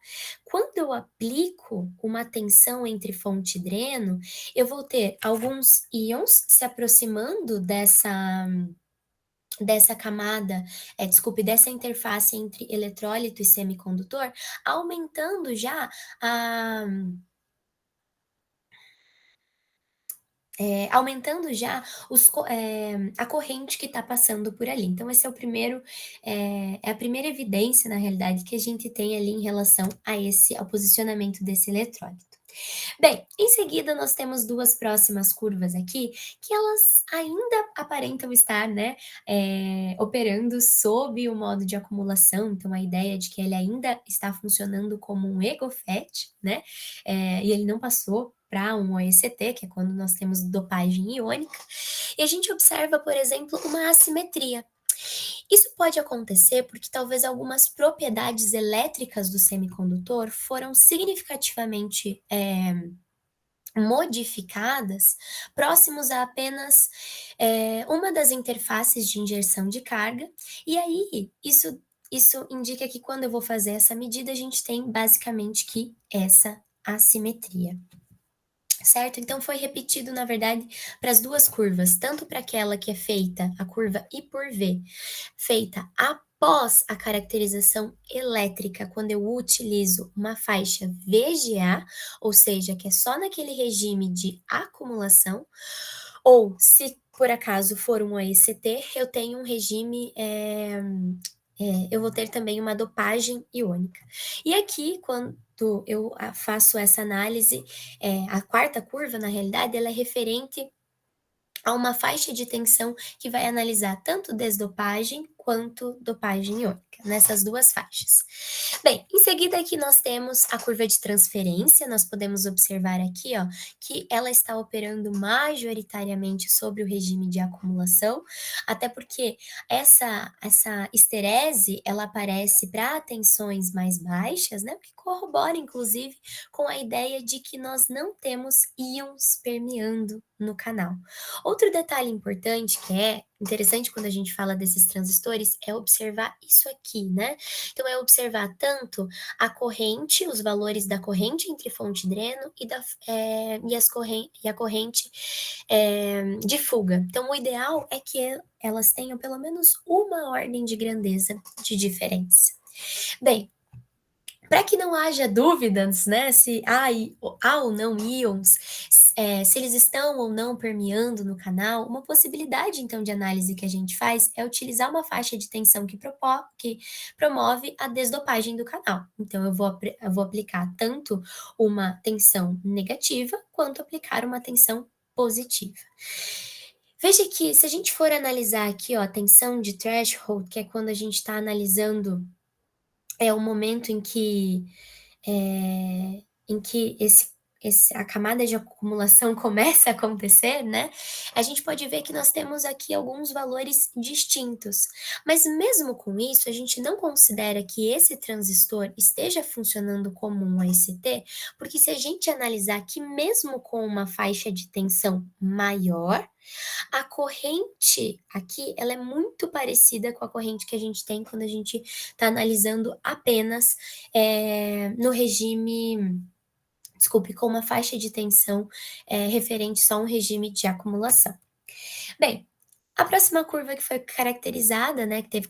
Quando eu aplico uma tensão entre fonte e dreno, eu vou ter alguns íons se aproximando dessa camada, dessa interface entre eletrólito e semicondutor, aumentando já a, a corrente que está passando por ali. Então, esse é a primeira evidência, na realidade, que a gente tem ali em relação ao posicionamento desse eletrólito. Bem, em seguida nós temos duas próximas curvas aqui, que elas ainda aparentam estar, né, operando sob o modo de acumulação, então a ideia de que ele ainda está funcionando como um EGOFET, né, e ele não passou para um OECT, que é quando nós temos dopagem iônica, e a gente observa, por exemplo, uma assimetria. Isso pode acontecer porque talvez algumas propriedades elétricas do semicondutor foram significativamente modificadas próximos a apenas uma das interfaces de injeção de carga, e aí isso indica que quando eu vou fazer essa medida, a gente tem basicamente que essa assimetria. Certo? Então foi repetido, na verdade, para as duas curvas, tanto para aquela que é feita, a curva I por V, feita Após a caracterização elétrica, quando eu utilizo uma faixa VGA, ou seja, que é só naquele regime de acumulação, ou se por acaso for um AECT, eu tenho um regime, eu vou ter também uma dopagem iônica. E aqui, quando eu faço essa análise, a quarta curva, na realidade, ela é referente a uma faixa de tensão que vai analisar tanto desdopagem quanto dopagem iônica, nessas duas faixas. Bem, em seguida aqui nós temos a curva de transferência, nós podemos observar aqui, ó, que ela está operando majoritariamente sobre o regime de acumulação, até porque essa esterese, ela aparece para tensões mais baixas, né, o que corrobora, inclusive, com a ideia de que nós não temos íons permeando no canal. Outro detalhe importante que é interessante quando a gente fala desses transistores é observar isso aqui, né? Então, é observar tanto a corrente, os valores da corrente entre fonte e dreno e a corrente de fuga. Então, o ideal é que elas tenham pelo menos uma ordem de grandeza de diferença. Bem, para que não haja dúvidas, né, se há ou não íons, se eles estão ou não permeando no canal, uma possibilidade, então, de análise que a gente faz é utilizar uma faixa de tensão que promove a desdopagem do canal. Então, eu vou aplicar tanto uma tensão negativa, quanto aplicar uma tensão positiva. Veja que, se a gente for analisar aqui, ó, a tensão de threshold, que é quando a gente está analisando o momento em que a camada de acumulação começa a acontecer, né? A gente pode ver que nós temos aqui alguns valores distintos. Mas mesmo com isso, a gente não considera que esse transistor esteja funcionando como um AECT, porque se a gente analisar que mesmo com uma faixa de tensão maior, a corrente aqui, ela é muito parecida com a corrente que a gente tem quando a gente está analisando apenas no regime, desculpe, com uma faixa de tensão referente só a um regime de acumulação. Bem, a próxima curva que foi caracterizada, né, que teve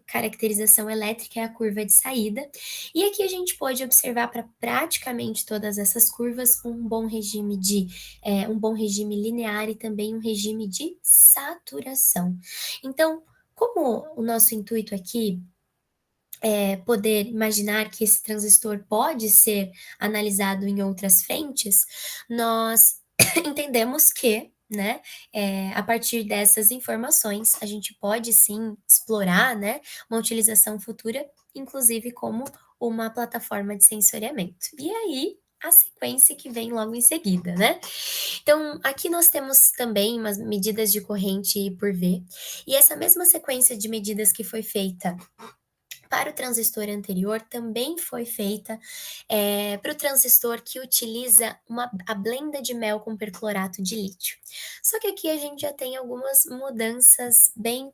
caracterização elétrica, é a curva de saída. E aqui a gente pode observar para praticamente todas essas curvas um bom regime linear e também um regime de saturação. Então, como o nosso intuito aqui é poder imaginar que esse transistor pode ser analisado em outras frentes, nós entendemos que, né, a partir dessas informações, a gente pode sim explorar, né, uma utilização futura, inclusive como uma plataforma de sensoriamento. E aí, a sequência que vem logo em seguida, né? Então, aqui nós temos também umas medidas de corrente por V, e essa mesma sequência de medidas que foi feita para o transistor anterior também foi feita para o transistor que utiliza a blenda de mel com perclorato de lítio. Só que aqui a gente já tem algumas mudanças bem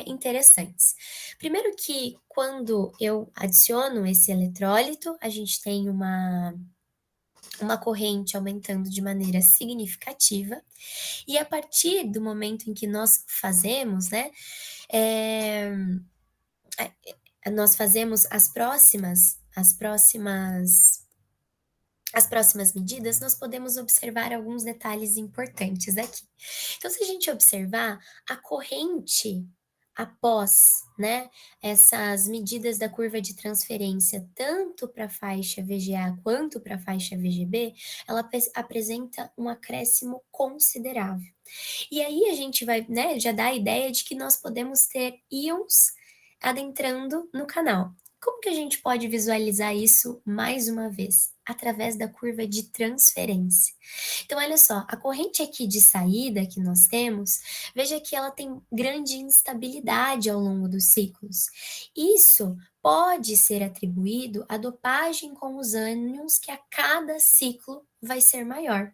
interessantes. Primeiro que quando eu adiciono esse eletrólito, a gente tem uma corrente aumentando de maneira significativa, e a partir do momento em que nós fazemos, né, nós fazemos as próximas medidas, nós podemos observar alguns detalhes importantes aqui. Então, se a gente observar a corrente após, né, essas medidas da curva de transferência, tanto para a faixa VGA quanto para a faixa VGB, ela apresenta um acréscimo considerável. E aí a gente vai, né, já dá a ideia de que nós podemos ter íons adentrando no canal. Como que a gente pode visualizar isso mais uma vez? Através da curva de transferência. Então, olha só, a corrente aqui de saída que nós temos, veja que ela tem grande instabilidade ao longo dos ciclos. Isso pode ser atribuído à dopagem com os ânions que a cada ciclo vai ser maior.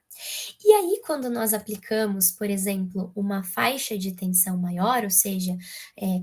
E aí, quando nós aplicamos, por exemplo, uma faixa de tensão maior, ou seja,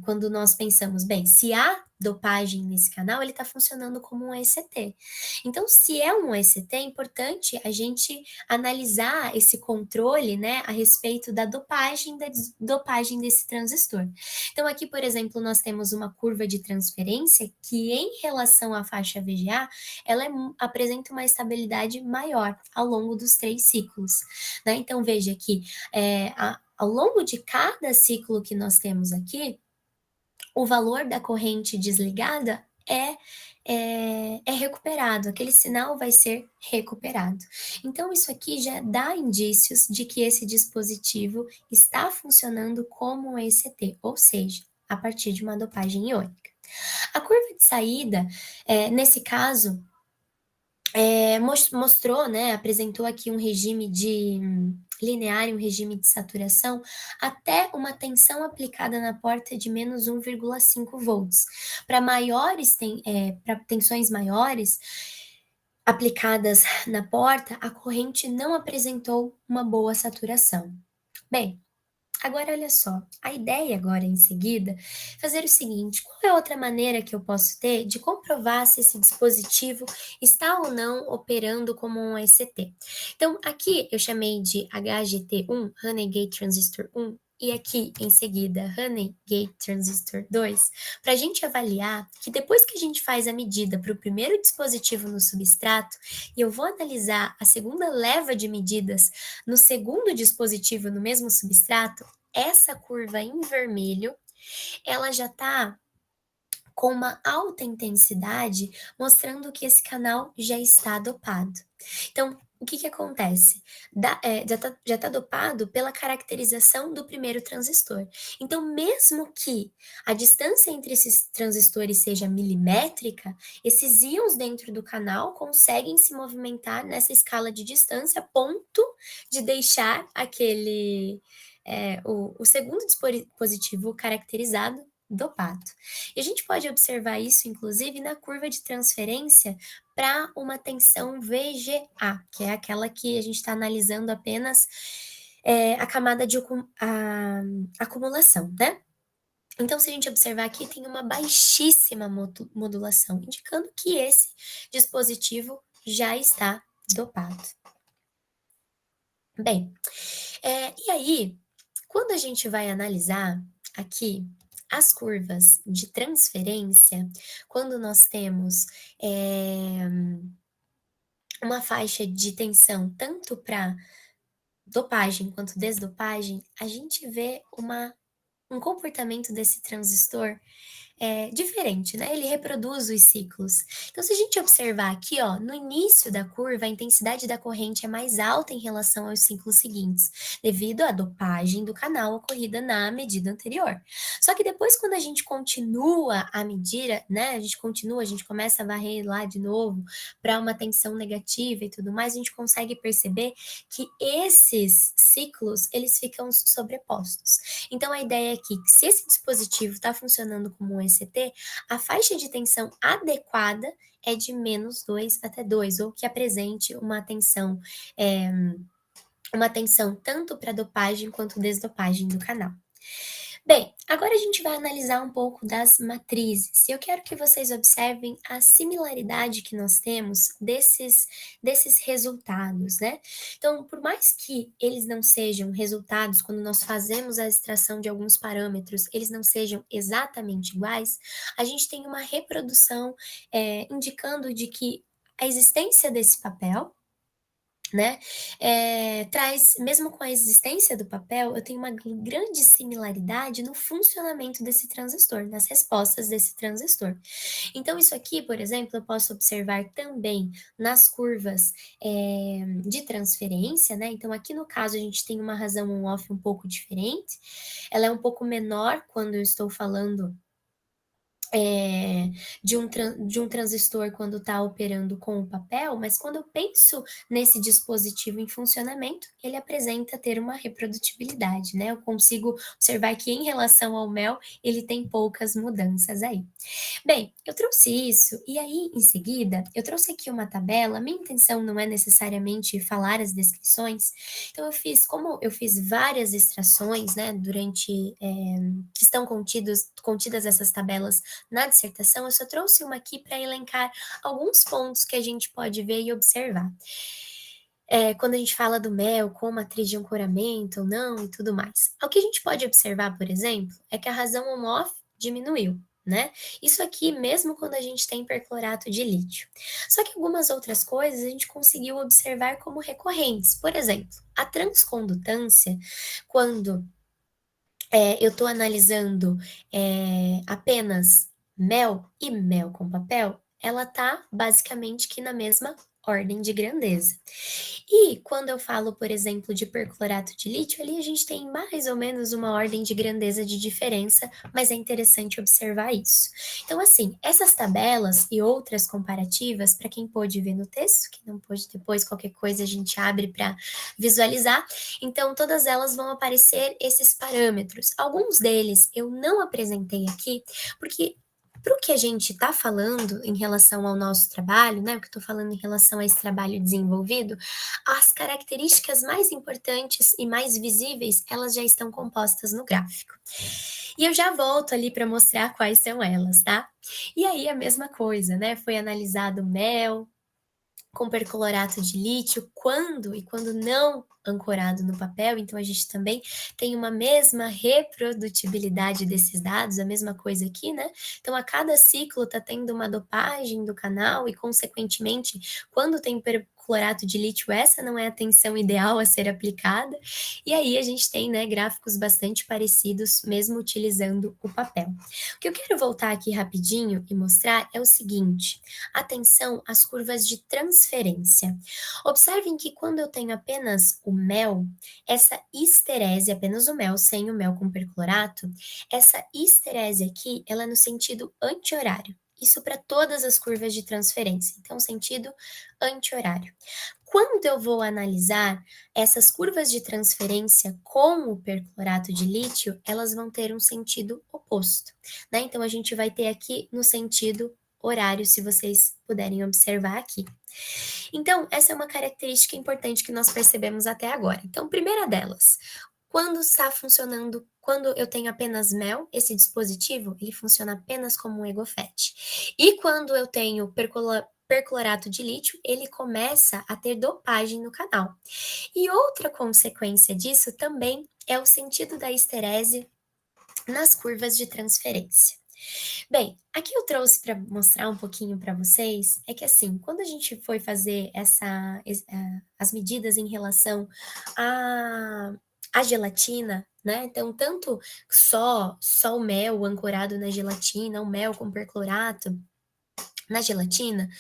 quando nós pensamos, bem, se A dopagem nesse canal, ele está funcionando como um ECT. Então, se é um ECT, é importante a gente analisar esse controle, né, a respeito da dopagem, da desdopagem desse transistor. Então, aqui, por exemplo, nós temos uma curva de transferência que, em relação à faixa VGA, ela apresenta uma estabilidade maior ao longo dos 3 ciclos, né? Então, veja que ao longo de cada ciclo que nós temos aqui, o valor da corrente desligada é recuperado, aquele sinal vai ser recuperado. Então, isso aqui já dá indícios de que esse dispositivo está funcionando como um ECT, ou seja, a partir de uma dopagem iônica. A curva de saída, nesse caso, mostrou, né, apresentou aqui um regime de linear e um regime de saturação até uma tensão aplicada na porta de menos 1,5 volts. Para para tensões maiores aplicadas na porta, a corrente não apresentou uma boa saturação. Bem, agora olha só, a ideia agora em seguida é fazer o seguinte: qual é outra maneira que eu posso ter de comprovar se esse dispositivo está ou não operando como um ECT? Então, aqui eu chamei de HGT1, Honey Gate Transistor 1, e aqui em seguida Honey Gate Transistor 2, para a gente avaliar que depois que a gente faz a medida para o primeiro dispositivo no substrato, e eu vou analisar a segunda leva de medidas no segundo dispositivo no mesmo substrato, essa curva em vermelho, ela já está com uma alta intensidade, mostrando que esse canal já está dopado. Então, o que acontece? Já tá dopado pela caracterização do primeiro transistor. Então, mesmo que a distância entre esses transistores seja milimétrica, esses íons dentro do canal conseguem se movimentar nessa escala de distância a ponto de deixar o segundo dispositivo caracterizado dopado. E a gente pode observar isso, inclusive, na curva de transferência para uma tensão VGA, que é aquela que a gente está analisando apenas a camada de acumulação, né? Então, se a gente observar aqui, tem uma baixíssima modulação, indicando que esse dispositivo já está dopado. Bem, e aí, quando a gente vai analisar aqui as curvas de transferência, quando nós temos uma faixa de tensão tanto para dopagem quanto desdopagem, a gente vê um comportamento desse transistor diferente, né? Ele reproduz os ciclos. Então, se a gente observar aqui, ó, no início da curva, a intensidade da corrente é mais alta em relação aos ciclos seguintes, devido à dopagem do canal ocorrida na medida anterior. Só que depois, quando a gente continua a medir, né? A gente começa a varrer lá de novo para uma tensão negativa e tudo mais, a gente consegue perceber que esses ciclos, eles ficam sobrepostos. Então, a ideia é que se esse dispositivo está funcionando como um ECT, a faixa de tensão adequada é de menos 2 até 2, ou que apresente uma tensão tanto para dopagem quanto desdopagem do canal. Bem, agora a gente vai analisar um pouco das matrizes. Eu quero que vocês observem a similaridade que nós temos desses resultados, né? Então, por mais que eles não sejam resultados, quando nós fazemos a extração de alguns parâmetros, eles não sejam exatamente iguais, a gente tem uma reprodução indicando de que a existência desse papel, né? Traz, mesmo com a existência do papel, eu tenho uma grande similaridade no funcionamento desse transistor, nas respostas desse transistor. Então, isso aqui, por exemplo, eu posso observar também nas curvas de transferência, né? Então, aqui no caso, a gente tem uma razão on-off um pouco diferente, ela é um pouco menor quando eu estou falando de um transistor quando está operando com o papel, mas quando eu penso nesse dispositivo em funcionamento, ele apresenta ter uma reprodutibilidade, né? Eu consigo observar que em relação ao mel, ele tem poucas mudanças aí. Bem, eu trouxe isso, e aí, em seguida, eu trouxe aqui uma tabela. Minha intenção não é necessariamente falar as descrições, então como eu fiz várias extrações, né, que estão contidas essas tabelas na dissertação, eu só trouxe uma aqui para elencar alguns pontos que a gente pode ver e observar. Quando a gente fala do mel como atriz de ancoramento ou não e tudo mais. O que a gente pode observar, por exemplo, é que a razão on-off diminuiu, né? Isso aqui mesmo quando a gente tem perclorato de lítio. Só que algumas outras coisas a gente conseguiu observar como recorrentes. Por exemplo, a transcondutância, quando eu estou analisando apenas mel e mel com papel, ela tá basicamente que na mesma ordem de grandeza. E quando eu falo, por exemplo, de perclorato de lítio, ali a gente tem mais ou menos uma ordem de grandeza de diferença, mas é interessante observar isso. Então, assim, essas tabelas e outras comparativas, para quem pôde ver no texto, que não pôde depois, qualquer coisa a gente abre para visualizar. Então, todas elas vão aparecer esses parâmetros. Alguns deles eu não apresentei aqui, porque para o que a gente está falando em relação ao nosso trabalho, né? O que eu estou falando em relação a esse trabalho desenvolvido, as características mais importantes e mais visíveis, elas já estão compostas no gráfico. E eu já volto ali para mostrar quais são elas, tá? E aí a mesma coisa, né? Foi analisado mel com perclorato de lítio, quando e quando não ancorado no papel, então a gente também tem uma mesma reprodutibilidade desses dados, a mesma coisa aqui, né? Então a cada ciclo está tendo uma dopagem do canal e, consequentemente, quando tem perclorato de lítio, essa não é a tensão ideal a ser aplicada, e aí a gente tem, né, gráficos bastante parecidos, mesmo utilizando o papel. O que eu quero voltar aqui rapidinho e mostrar é o seguinte: atenção às curvas de transferência. Observem que quando eu tenho apenas o mel, essa histerese, apenas o mel, sem o mel com perclorato, essa histerese aqui, ela é no sentido anti-horário. Isso para todas as curvas de transferência, então sentido anti-horário. Quando eu vou analisar essas curvas de transferência com o perclorato de lítio, elas vão ter um sentido oposto, né? Então a gente vai ter aqui no sentido horário, se vocês puderem observar aqui. Então, essa é uma característica importante que nós percebemos até agora. Então, primeira delas, quando está funcionando, quando eu tenho apenas mel, esse dispositivo, ele funciona apenas como um EGOFET. E quando eu tenho perclorato de lítio, ele começa a ter dopagem no canal. E outra consequência disso também é o sentido da esterese nas curvas de transferência. Bem, aqui eu trouxe para mostrar um pouquinho para vocês, é que assim, quando a gente foi fazer as medidas em relação à gelatina, né? Então, tanto só o mel ancorado na gelatina, o mel com perclorato na gelatina,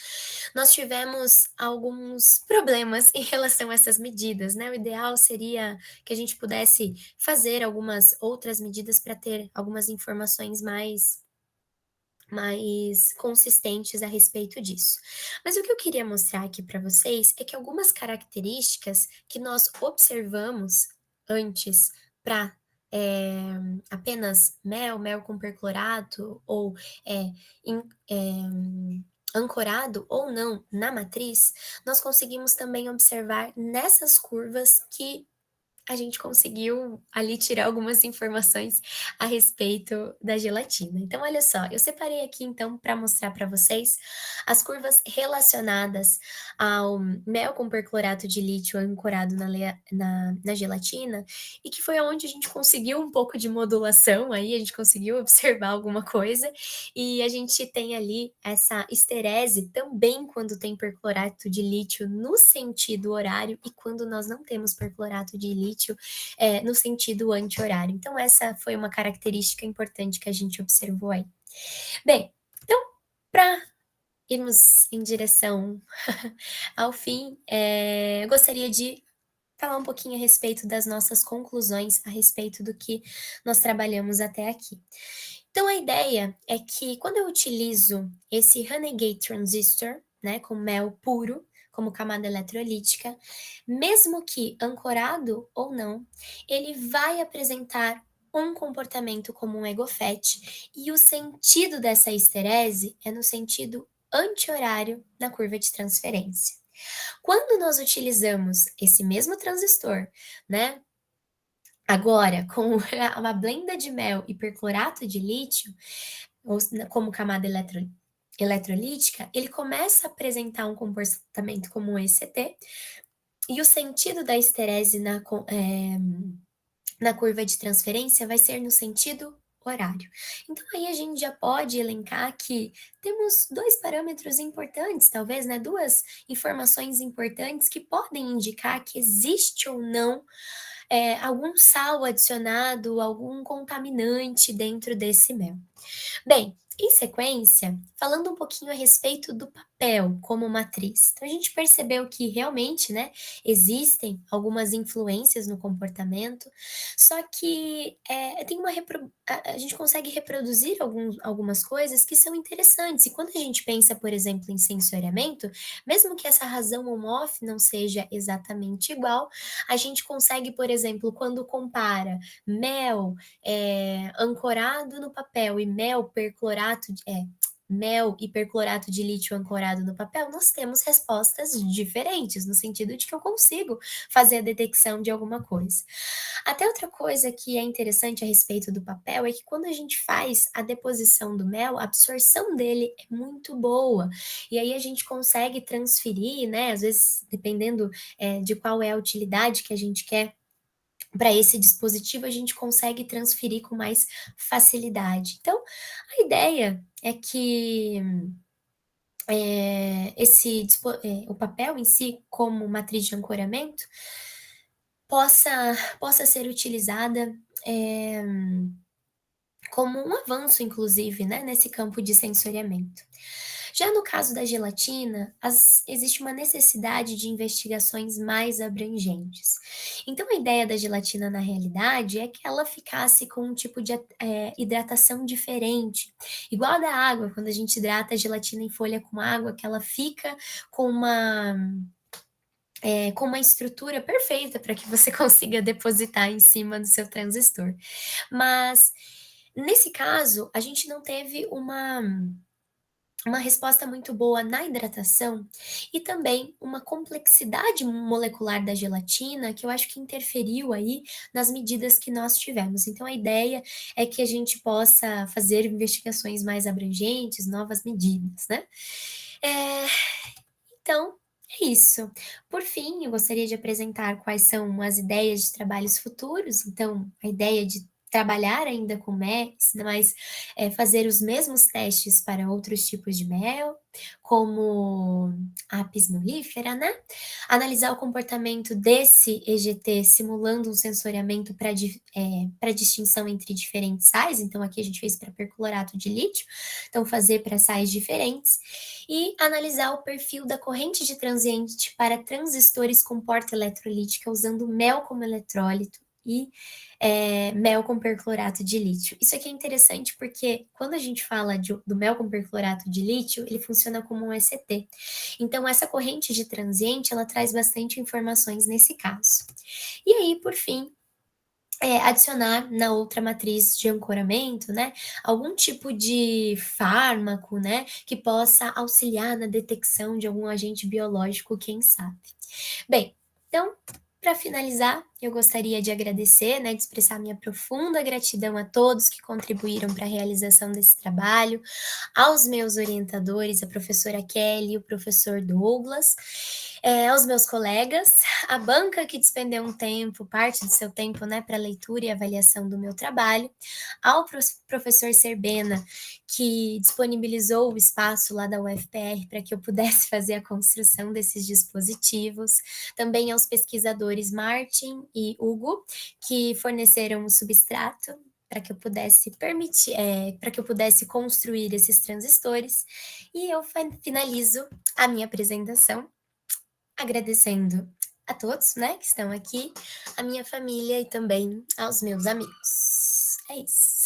nós tivemos alguns problemas em relação a essas medidas, né? O ideal seria que a gente pudesse fazer algumas outras medidas para ter algumas informações mais consistentes a respeito disso. Mas o que eu queria mostrar aqui para vocês é que algumas características que nós observamos antes para apenas mel com perclorato ou in, ancorado ou não na matriz, nós conseguimos também observar nessas curvas que a gente conseguiu ali tirar algumas informações a respeito da gelatina. Então, olha só, eu separei aqui então para mostrar para vocês as curvas relacionadas ao mel com perclorato de lítio ancorado na gelatina, e que foi onde a gente conseguiu um pouco de modulação aí, a gente conseguiu observar alguma coisa, e a gente tem ali essa esterese também quando tem perclorato de lítio no sentido horário e quando nós não temos perclorato de lítio no sentido anti-horário. Então, essa foi uma característica importante que a gente observou aí. Bem, então, para irmos em direção ao fim, eu gostaria de falar um pouquinho a respeito das nossas conclusões a respeito do que nós trabalhamos até aqui. Então, a ideia é que quando eu utilizo esse Honey Gate Transistor, né, com mel puro, como camada eletrolítica, mesmo que ancorado ou não, ele vai apresentar um comportamento como um EGOFET, e o sentido dessa esterese é no sentido anti-horário na curva de transferência. Quando nós utilizamos esse mesmo transistor, né, agora com uma blenda de mel e perclorato de lítio, ou como camada eletrolítica, ele começa a apresentar um comportamento como um ECT, e o sentido da esterese na curva de transferência vai ser no sentido horário. Então aí a gente já pode elencar que temos dois parâmetros importantes, talvez, né, duas informações importantes que podem indicar que existe ou não algum sal adicionado, algum contaminante dentro desse mel. Bem, em sequência, falando um pouquinho a respeito do papel como matriz. Então, a gente percebeu que realmente, né, existem algumas influências no comportamento, só que tem a gente consegue reproduzir algumas coisas que são interessantes. E quando a gente pensa, por exemplo, em sensoriamento, mesmo que essa razão on-off não seja exatamente igual, a gente consegue, por exemplo, quando compara mel ancorado no papel e mel e perclorato de lítio ancorado no papel, nós temos respostas diferentes, no sentido de que eu consigo fazer a detecção de alguma coisa. Até outra coisa que é interessante a respeito do papel é que quando a gente faz a deposição do mel, a absorção dele é muito boa, e aí a gente consegue transferir, né, às vezes, dependendo de qual é a utilidade que a gente quer para esse dispositivo, a gente consegue transferir com mais facilidade. Então, a ideia é que o papel em si, como matriz de ancoramento, possa ser utilizada como um avanço, inclusive, né, nesse campo de sensoriamento. Já no caso da gelatina, existe uma necessidade de investigações mais abrangentes. Então, a ideia da gelatina, na realidade, é que ela ficasse com um tipo de hidratação diferente, igual a da água, quando a gente hidrata a gelatina em folha com água, que ela fica com uma estrutura perfeita para que você consiga depositar em cima do seu transistor. Mas, nesse caso, a gente não teve uma resposta muito boa na hidratação e também uma complexidade molecular da gelatina que eu acho que interferiu aí nas medidas que nós tivemos. Então, a ideia é que a gente possa fazer investigações mais abrangentes, novas medidas, né? Então, é isso. Por fim, eu gostaria de apresentar quais são as ideias de trabalhos futuros. Então, a ideia de trabalhar ainda com MES, mas fazer os mesmos testes para outros tipos de mel, como a apis mellifera, né? Analisar o comportamento desse EGT simulando um sensoriamento para distinção entre diferentes sais. Então, aqui a gente fez para perclorato de lítio, então fazer para sais diferentes. E analisar o perfil da corrente de transiente para transistores com porta eletrolítica usando mel como eletrólito e mel com perclorato de lítio. Isso aqui é interessante porque quando a gente fala do mel com perclorato de lítio, ele funciona como um ECT. Então, essa corrente de transiente, ela traz bastante informações nesse caso. E aí, por fim, adicionar na outra matriz de ancoramento, né, algum tipo de fármaco, né, que possa auxiliar na detecção de algum agente biológico, quem sabe. Bem, então, para finalizar, eu gostaria de agradecer, né, de expressar minha profunda gratidão a todos que contribuíram para a realização desse trabalho, aos meus orientadores, a professora Kelly e o professor Douglas, aos meus colegas, a banca que despendeu um tempo, parte do seu tempo, né, para leitura e avaliação do meu trabalho, ao professor Serbena, que disponibilizou o espaço lá da UFPR para que eu pudesse fazer a construção desses dispositivos, também aos pesquisadores Martin e Hugo, que forneceram o substrato para que eu pudesse para que eu pudesse construir esses transistores, e eu finalizo a minha apresentação agradecendo a todos, né, que estão aqui, a minha família e também aos meus amigos. É isso.